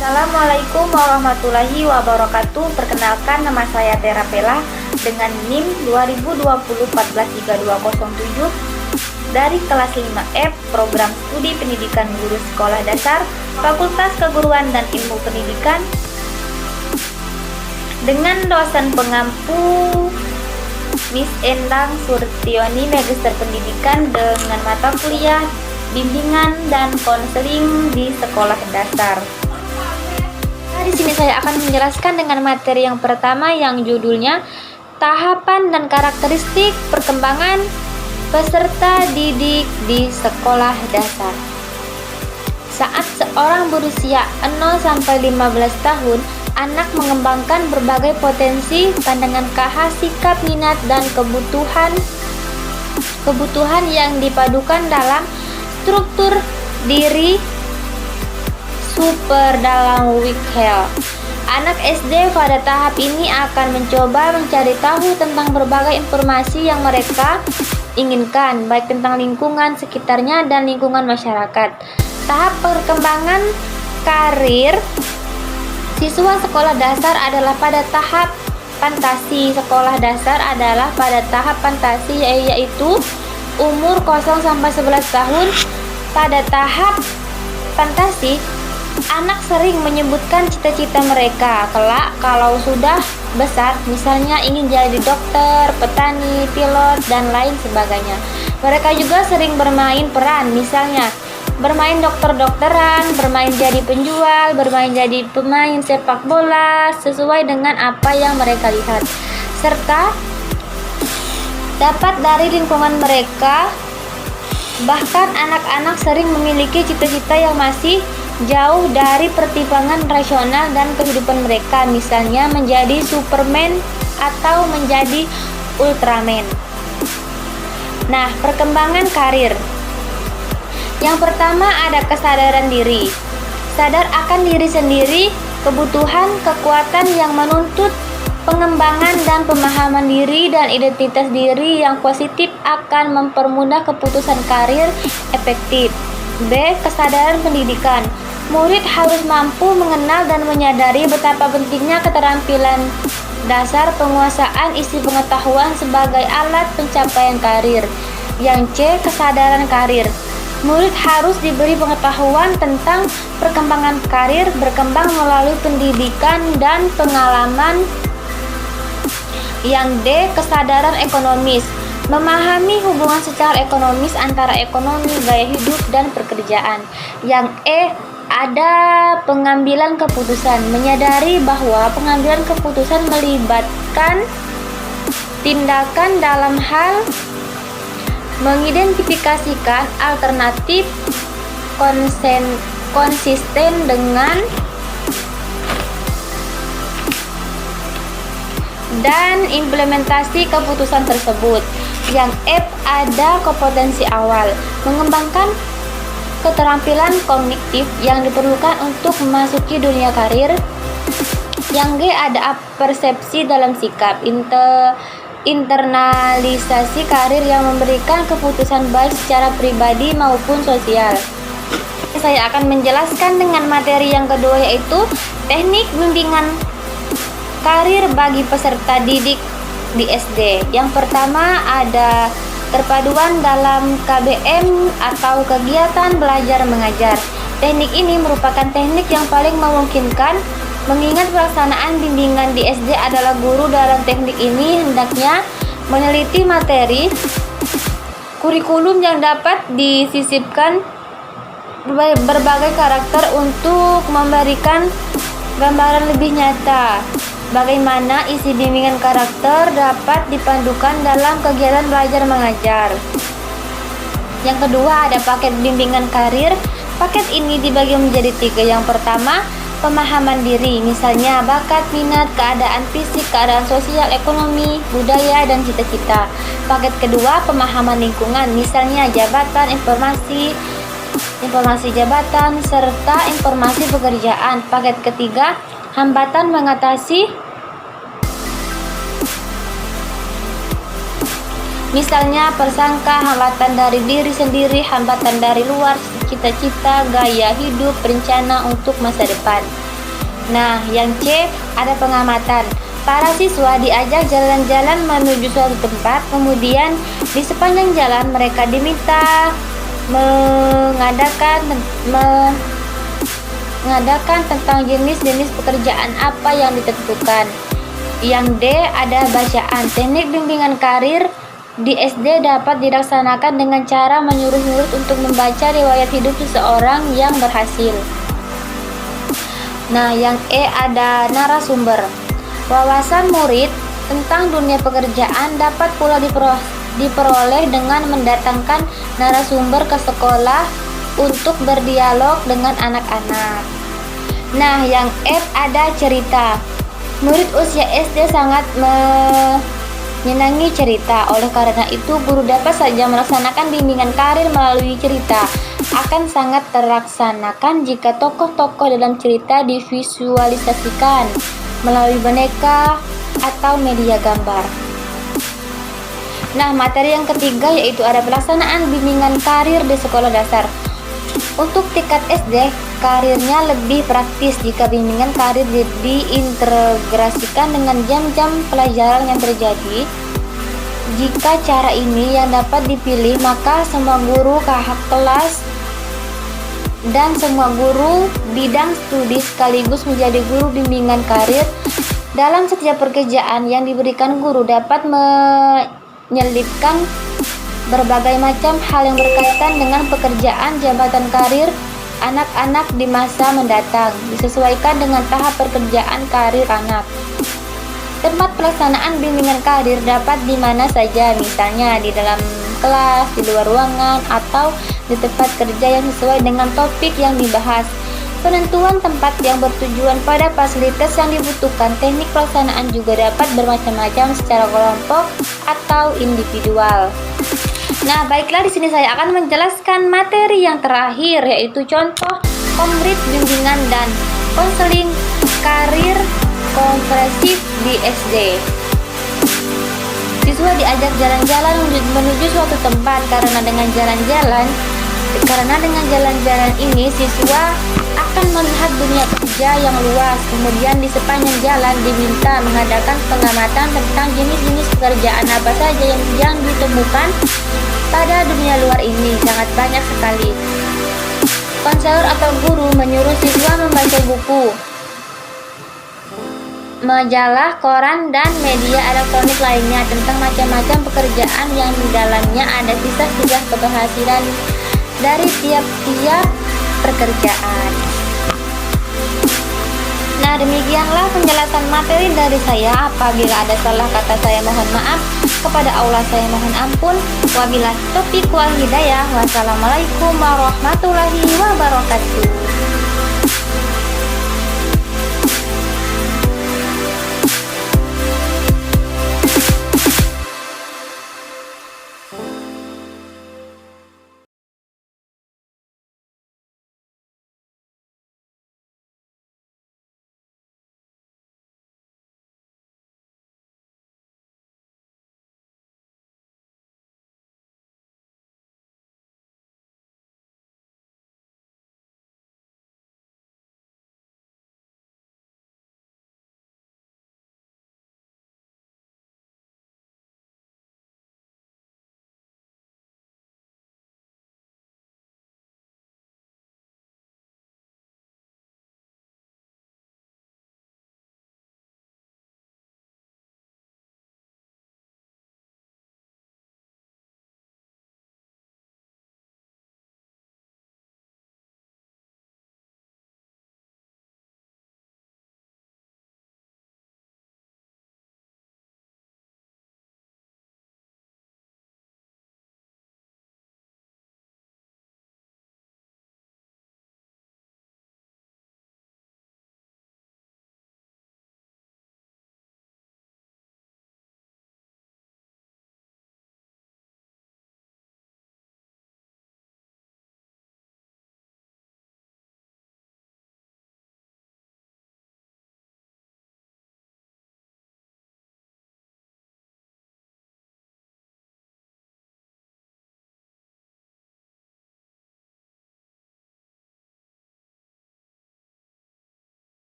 Assalamualaikum warahmatullahi wabarakatuh. Perkenalkan, nama saya Tera Pela dengan NIM 2020143207 dari kelas 5F Program Studi Pendidikan Guru Sekolah Dasar Fakultas Keguruan dan Ilmu Pendidikan dengan dosen pengampu Miss Endang Surtioni, Magister Pendidikan dengan mata kuliah bimbingan dan konseling di sekolah dasar. Nah, di sini saya akan menjelaskan dengan materi yang pertama yang judulnya tahapan dan karakteristik perkembangan peserta didik di sekolah dasar. Saat seorang berusia 0-15 tahun, anak mengembangkan berbagai potensi, pandangan khas, sikap, minat, dan kebutuhan yang dipadukan dalam struktur diri super dalam Wikel. Anak SD pada tahap ini akan mencoba mencari tahu tentang berbagai informasi yang mereka inginkan, baik tentang lingkungan sekitarnya dan lingkungan masyarakat. Tahap perkembangan karir siswa sekolah dasar adalah pada tahap fantasi. Sekolah dasar adalah pada tahap fantasi, yaitu umur 0-11 tahun. Pada tahap fantasi, anak sering menyebutkan cita-cita mereka kelak kalau sudah besar, misalnya ingin jadi dokter, petani, pilot, dan lain sebagainya. Mereka juga sering bermain peran, misalnya bermain dokter-dokteran, bermain jadi penjual, bermain jadi pemain sepak bola, sesuai dengan apa yang mereka lihat, serta dapat dari lingkungan mereka. Bahkan anak-anak sering memiliki cita-cita yang masih jauh dari pertimbangan rasional dan kehidupan mereka, misalnya menjadi Superman atau menjadi Ultraman. Nah, perkembangan karir. Yang pertama ada kesadaran diri. Sadar akan diri sendiri, kebutuhan, kekuatan yang menuntut pengembangan dan pemahaman diri dan identitas diri yang positif akan mempermudah keputusan karir efektif. B. Kesadaran pendidikan. Murid harus mampu mengenal dan menyadari betapa pentingnya keterampilan dasar penguasaan isi pengetahuan sebagai alat pencapaian karir. Yang C. Kesadaran karir. Murid harus diberi pengetahuan tentang perkembangan karir, berkembang melalui pendidikan dan pengalaman. Yang D. Kesadaran ekonomis. Memahami hubungan secara ekonomis antara ekonomi, gaya hidup, dan pekerjaan. Yang E. Ada pengambilan keputusan. Menyadari bahwa pengambilan keputusan melibatkan tindakan dalam hal mengidentifikasikan alternatif konsisten dengan dan implementasi keputusan tersebut. Yang F. Ada kompetensi awal. Mengembangkan keterampilan kognitif yang diperlukan untuk memasuki dunia karir. Yang G. Ada persepsi dalam sikap. Internalisasi karir yang memberikan keputusan baik secara pribadi maupun sosial. Saya akan menjelaskan dengan materi yang kedua, yaitu teknik bimbingan karir bagi peserta didik di SD. Yang pertama ada terpaduan dalam KBM atau kegiatan belajar mengajar. Teknik ini merupakan teknik yang paling memungkinkan, mengingat pelaksanaan bimbingan di SD adalah guru dalam teknik ini hendaknya meneliti materi kurikulum yang dapat disisipkan berbagai karakter untuk memberikan gambaran lebih nyata bagaimana isi bimbingan karakter dapat dipadukan dalam kegiatan belajar mengajar. Yang kedua ada paket bimbingan karir. Paket ini dibagi menjadi 3. Yang pertama, pemahaman diri, misalnya bakat, minat, keadaan fisik, keadaan sosial, ekonomi, budaya, dan cita-cita. Paket kedua, pemahaman lingkungan, misalnya jabatan, informasi jabatan, serta informasi pekerjaan. Paket ketiga, hambatan mengatasi, misalnya persangka, hambatan dari diri sendiri, hambatan dari luar, cita-cita, gaya hidup, rencana untuk masa depan. Nah, yang C ada pengamatan. Para siswa diajak jalan-jalan menuju suatu tempat, kemudian di sepanjang jalan mereka diminta mengadakan tentang jenis-jenis pekerjaan apa yang ditentukan. Yang D ada bacaan. Teknik bimbingan karir di SD dapat dilaksanakan dengan cara menyuruh murid untuk membaca riwayat hidup seseorang yang berhasil. Nah, yang E ada narasumber. Wawasan murid tentang dunia pekerjaan dapat pula diperoleh dengan mendatangkan narasumber ke sekolah untuk berdialog dengan anak-anak. Nah, yang F ada cerita. Murid usia SD sangat menyenangi cerita. Oleh karena itu, guru dapat saja melaksanakan bimbingan karir melalui cerita. Akan sangat terlaksanakan jika tokoh-tokoh dalam cerita divisualisasikan melalui boneka atau media gambar. Nah, materi yang ketiga yaitu ada pelaksanaan bimbingan karir di sekolah dasar. Untuk tingkat SD, karirnya lebih praktis jika bimbingan karir diintegrasikan dengan jam-jam pelajaran yang terjadi. Jika cara ini yang dapat dipilih, maka semua guru kakak kelas dan semua guru bidang studi sekaligus menjadi guru bimbingan karir. Dalam setiap pekerjaan yang diberikan, guru dapat menyelipkan berbagai macam hal yang berkaitan dengan pekerjaan jabatan karir anak-anak di masa mendatang, disesuaikan dengan tahap pekerjaan karir anak. Tempat pelaksanaan bimbingan karir dapat di mana saja, misalnya di dalam kelas, di luar ruangan, atau di tempat kerja yang sesuai dengan topik yang dibahas. Penentuan tempat yang bertujuan pada fasilitas yang dibutuhkan. Teknik pelaksanaan juga dapat bermacam-macam secara kelompok atau individual. Nah, baiklah, di sini saya akan menjelaskan materi yang terakhir, yaitu contoh konkret bimbingan dan konseling karir komprehensif di SD. Siswa diajak jalan-jalan menuju suatu tempat. Karena dengan jalan-jalan ini siswa akan melihat dunia kerja yang luas. Kemudian di sepanjang jalan diminta mengadakan pengamatan tentang jenis-jenis pekerjaan apa saja yang ditemukan pada dunia luar ini. Sangat banyak sekali. Konselor atau guru menyuruh siswa membaca buku, majalah, koran, dan media elektronik lainnya tentang macam-macam pekerjaan yang di dalamnya ada kisah-kisah keberhasilan dari tiap-tiap pekerjaan. Nah, demikianlah penjelasan materi dari saya. Apabila ada salah kata, saya mohon maaf. Kepada Allah saya mohon ampun. Wabillahi taufiq wal hidayah. Wassalamualaikum warahmatullahi wabarakatuh.